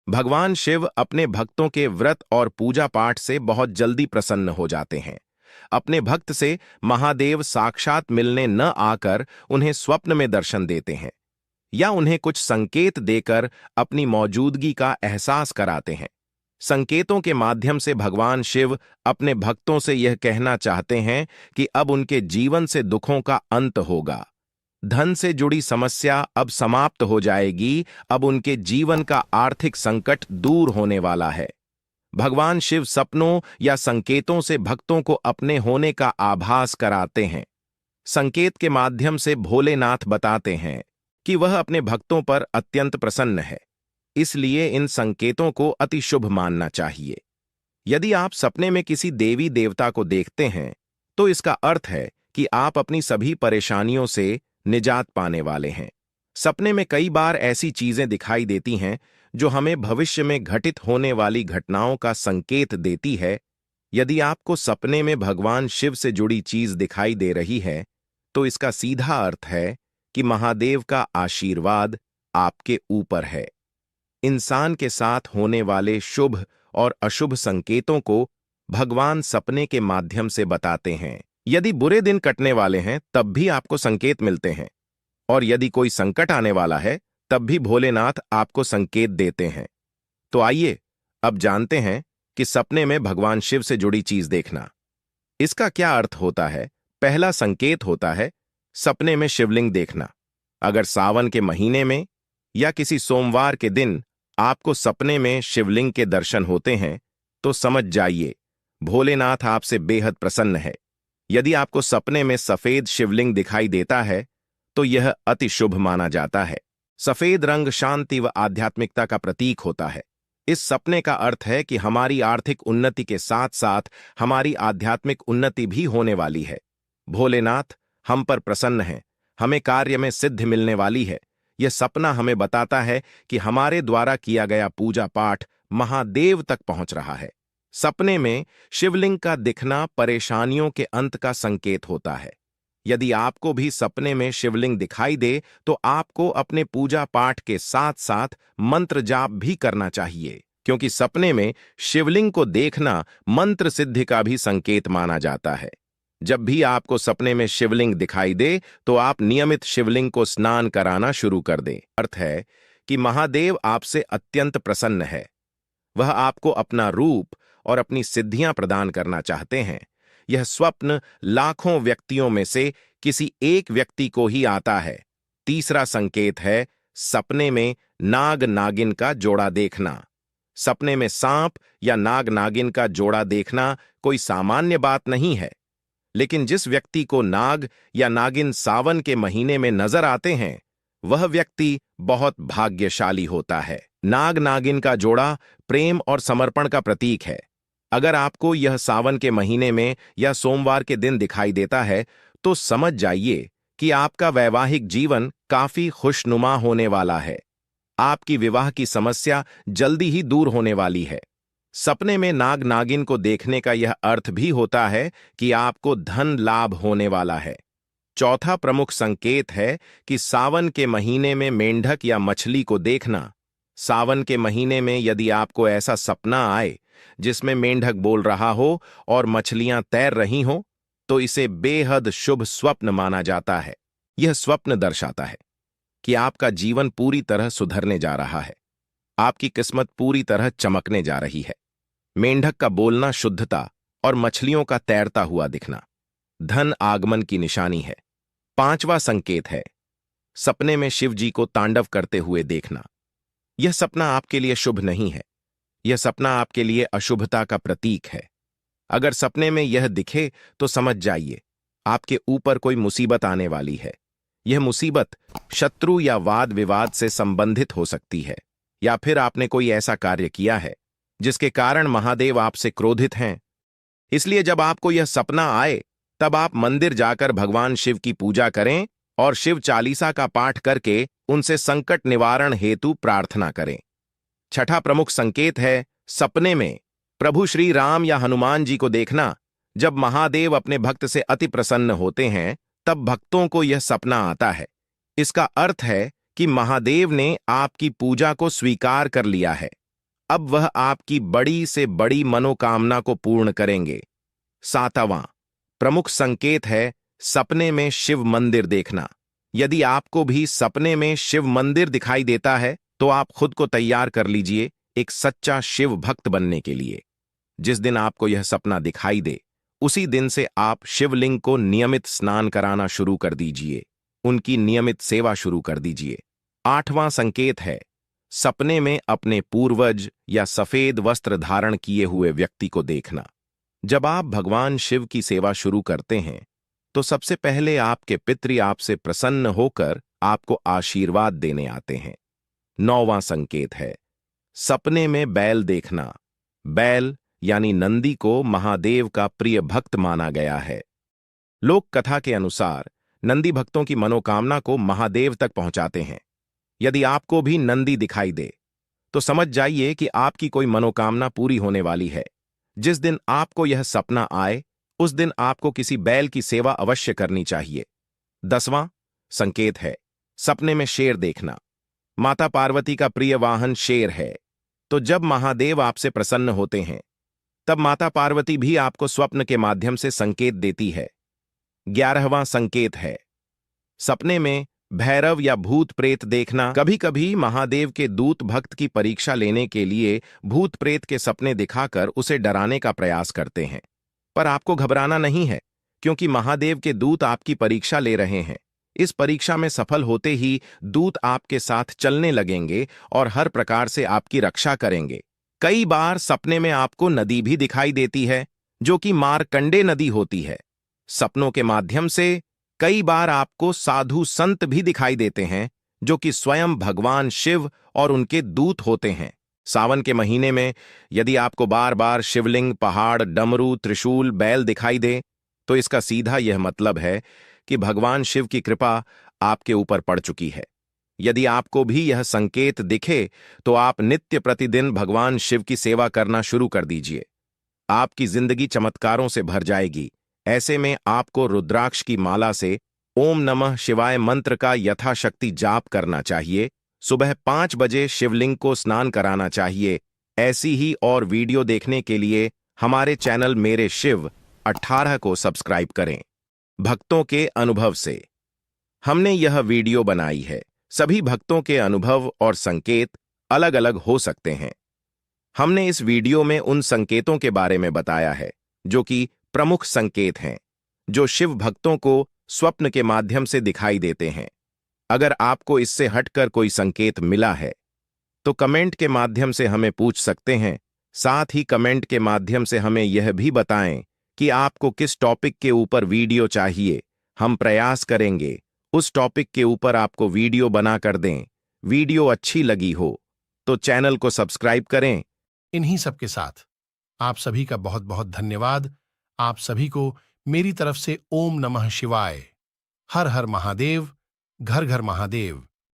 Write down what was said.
भगवान शिव अपने भक्तों के व्रत और पूजा पाठ से बहुत जल्दी प्रसन्न हो जाते हैं। अपने भक्त से महादेव साक्षात मिलने न आकर उन्हें स्वप्न में दर्शन देते हैं या उन्हें कुछ संकेत देकर अपनी मौजूदगी का एहसास कराते हैं। संकेतों के माध्यम से भगवान शिव अपने भक्तों से यह कहना चाहते हैं कि अब उनके जीवन से दुखों का अंत होगा। धन से जुड़ी समस्या अब समाप्त हो जाएगी। अब उनके जीवन का आर्थिक संकट दूर होने वाला है। भगवान शिव सपनों या संकेतों से भक्तों को अपने होने का आभास कराते हैं। संकेत के माध्यम से भोलेनाथ बताते हैं कि वह अपने भक्तों पर अत्यंत प्रसन्न है, इसलिए इन संकेतों को अति शुभ मानना चाहिए। यदि आप सपने में किसी देवी देवता को देखते हैं तो इसका अर्थ है कि आप अपनी सभी परेशानियों से निजात पाने वाले हैं। सपने में कई बार ऐसी चीजें दिखाई देती हैं जो हमें भविष्य में घटित होने वाली घटनाओं का संकेत देती है। यदि आपको सपने में भगवान शिव से जुड़ी चीज दिखाई दे रही है तो इसका सीधा अर्थ है कि महादेव का आशीर्वाद आपके ऊपर है। इंसान के साथ होने वाले शुभ और अशुभ संकेतों को भगवान सपने के माध्यम से बताते हैं। यदि बुरे दिन कटने वाले हैं तब भी आपको संकेत मिलते हैं, और यदि कोई संकट आने वाला है तब भी भोलेनाथ आपको संकेत देते हैं। तो आइए अब जानते हैं कि सपने में भगवान शिव से जुड़ी चीज देखना, इसका क्या अर्थ होता है। पहला संकेत होता है सपने में शिवलिंग देखना। अगर सावन के महीने में या किसी सोमवार के दिन आपको सपने में शिवलिंग के दर्शन होते हैं तो समझ जाइए भोलेनाथ आपसे बेहद प्रसन्न है। यदि आपको सपने में सफेद शिवलिंग दिखाई देता है तो यह अति शुभ माना जाता है। सफेद रंग शांति व आध्यात्मिकता का प्रतीक होता है। इस सपने का अर्थ है कि हमारी आर्थिक उन्नति के साथ साथ हमारी आध्यात्मिक उन्नति भी होने वाली है। भोलेनाथ हम पर प्रसन्न हैं, हमें कार्य में सिद्धि मिलने वाली है। यह सपना हमें बताता है कि हमारे द्वारा किया गया पूजा पाठ महादेव तक पहुंच रहा है। सपने में शिवलिंग का दिखना परेशानियों के अंत का संकेत होता है। यदि आपको भी सपने में शिवलिंग दिखाई दे तो आपको अपने पूजा पाठ के साथ साथ मंत्र जाप भी करना चाहिए, क्योंकि सपने में शिवलिंग को देखना मंत्र सिद्धि का भी संकेत माना जाता है। जब भी आपको सपने में शिवलिंग दिखाई दे तो आप नियमित शिवलिंग को स्नान कराना शुरू कर दें। अर्थ है कि महादेव आपसे अत्यंत प्रसन्न है। वह आपको अपना रूप और अपनी सिद्धियां प्रदान करना चाहते हैं। यह स्वप्न लाखों व्यक्तियों में से किसी एक व्यक्ति को ही आता है। तीसरा संकेत है सपने में नाग नागिन का जोड़ा देखना। सपने में सांप या नाग नागिन का जोड़ा देखना कोई सामान्य बात नहीं है, लेकिन जिस व्यक्ति को नाग या नागिन सावन के महीने में नजर आते हैं वह व्यक्ति बहुत भाग्यशाली होता है। नाग नागिन का जोड़ा प्रेम और समर्पण का प्रतीक है। अगर आपको यह सावन के महीने में या सोमवार के दिन दिखाई देता है तो समझ जाइए कि आपका वैवाहिक जीवन काफी खुशनुमा होने वाला है। आपकी विवाह की समस्या जल्दी ही दूर होने वाली है। सपने में नाग नागिन को देखने का यह अर्थ भी होता है कि आपको धन लाभ होने वाला है। चौथा प्रमुख संकेत है कि सावन के महीने में मेंढक या मछली को देखना। सावन के महीने में यदि आपको ऐसा सपना आए जिसमें मेंढक बोल रहा हो और मछलियां तैर रही हों तो इसे बेहद शुभ स्वप्न माना जाता है। यह स्वप्न दर्शाता है कि आपका जीवन पूरी तरह सुधरने जा रहा है। आपकी किस्मत पूरी तरह चमकने जा रही है। मेंढक का बोलना शुद्धता और मछलियों का तैरता हुआ दिखना धन आगमन की निशानी है। पांचवा संकेत है सपने में शिव जी को तांडव करते हुए देखना। यह सपना आपके लिए शुभ नहीं है। यह सपना आपके लिए अशुभता का प्रतीक है। अगर सपने में यह दिखे तो समझ जाइए आपके ऊपर कोई मुसीबत आने वाली है। यह मुसीबत शत्रु या वाद विवाद से संबंधित हो सकती है, या फिर आपने कोई ऐसा कार्य किया है जिसके कारण महादेव आपसे क्रोधित हैं। इसलिए जब आपको यह सपना आए तब आप मंदिर जाकर भगवान शिव की पूजा करें और शिव चालीसा का पाठ करके उनसे संकट निवारण हेतु प्रार्थना करें। छठा प्रमुख संकेत है सपने में प्रभु श्री राम या हनुमान जी को देखना। जब महादेव अपने भक्त से अति प्रसन्न होते हैं तब भक्तों को यह सपना आता है। इसका अर्थ है कि महादेव ने आपकी पूजा को स्वीकार कर लिया है। अब वह आपकी बड़ी से बड़ी मनोकामना को पूर्ण करेंगे। 7वां प्रमुख संकेत है सपने में शिव मंदिर देखना। यदि आपको भी सपने में शिव मंदिर दिखाई देता है तो आप खुद को तैयार कर लीजिए एक सच्चा शिव भक्त बनने के लिए। जिस दिन आपको यह सपना दिखाई दे उसी दिन से आप शिवलिंग को नियमित स्नान कराना शुरू कर दीजिए, उनकी नियमित सेवा शुरू कर दीजिए। 8वां संकेत है सपने में अपने पूर्वज या सफेद वस्त्र धारण किए हुए व्यक्ति को देखना। जब आप भगवान शिव की सेवा शुरू करते हैं तो सबसे पहले आपके पितृ आपसे प्रसन्न होकर आपको आशीर्वाद देने आते हैं। 9वां संकेत है सपने में बैल देखना। बैल यानी नंदी को महादेव का प्रिय भक्त माना गया है। लोक कथा के अनुसार नंदी भक्तों की मनोकामना को महादेव तक पहुंचाते हैं। यदि आपको भी नंदी दिखाई दे तो समझ जाइए कि आपकी कोई मनोकामना पूरी होने वाली है। जिस दिन आपको यह सपना आए उस दिन आपको किसी बैल की सेवा अवश्य करनी चाहिए। 10वां संकेत है सपने में शेर देखना। माता पार्वती का प्रिय वाहन शेर है, तो जब महादेव आपसे प्रसन्न होते हैं तब माता पार्वती भी आपको स्वप्न के माध्यम से संकेत देती है। 11वां संकेत है सपने में भैरव या भूत प्रेत देखना। कभी कभी महादेव के दूत भक्त की परीक्षा लेने के लिए भूत प्रेत के सपने दिखाकर उसे डराने का प्रयास करते हैं, पर आपको घबराना नहीं है क्योंकि महादेव के दूत आपकी परीक्षा ले रहे हैं। इस परीक्षा में सफल होते ही दूत आपके साथ चलने लगेंगे और हर प्रकार से आपकी रक्षा करेंगे। कई बार सपने में आपको नदी भी दिखाई देती है जो कि मारकंडे नदी होती है। सपनों के माध्यम से कई बार आपको साधु संत भी दिखाई देते हैं जो कि स्वयं भगवान शिव और उनके दूत होते हैं। सावन के महीने में यदि आपको बार बार शिवलिंग, पहाड़, डमरू, त्रिशूल, बैल दिखाई दे तो इसका सीधा यह मतलब है कि भगवान शिव की कृपा आपके ऊपर पड़ चुकी है। यदि आपको भी यह संकेत दिखे तो आप नित्य प्रतिदिन भगवान शिव की सेवा करना शुरू कर दीजिए। आपकी जिंदगी चमत्कारों से भर जाएगी। ऐसे में आपको रुद्राक्ष की माला से ओम नमः शिवाय मंत्र का यथाशक्ति जाप करना चाहिए। सुबह 5 बजे शिवलिंग को स्नान कराना चाहिए। ऐसी ही और वीडियो देखने के लिए हमारे चैनल मेरे शिव 18 को सब्सक्राइब करें। भक्तों के अनुभव से हमने यह वीडियो बनाई है। सभी भक्तों के अनुभव और संकेत अलग अलग हो सकते हैं। हमने इस वीडियो में उन संकेतों के बारे में बताया है जो कि प्रमुख संकेत हैं, जो शिव भक्तों को स्वप्न के माध्यम से दिखाई देते हैं। अगर आपको इससे हटकर कोई संकेत मिला है तो कमेंट के माध्यम से हमें पूछ सकते हैं। साथ ही कमेंट के माध्यम से हमें यह भी बताएं कि आपको किस टॉपिक के ऊपर वीडियो चाहिए। हम प्रयास करेंगे उस टॉपिक के ऊपर आपको वीडियो बना कर दें। वीडियो अच्छी लगी हो तो चैनल को सब्सक्राइब करें। इन्हीं सब के साथ आप सभी का बहुत बहुत धन्यवाद। आप सभी को मेरी तरफ से ओम नमः शिवाय। हर हर महादेव, घर घर महादेव।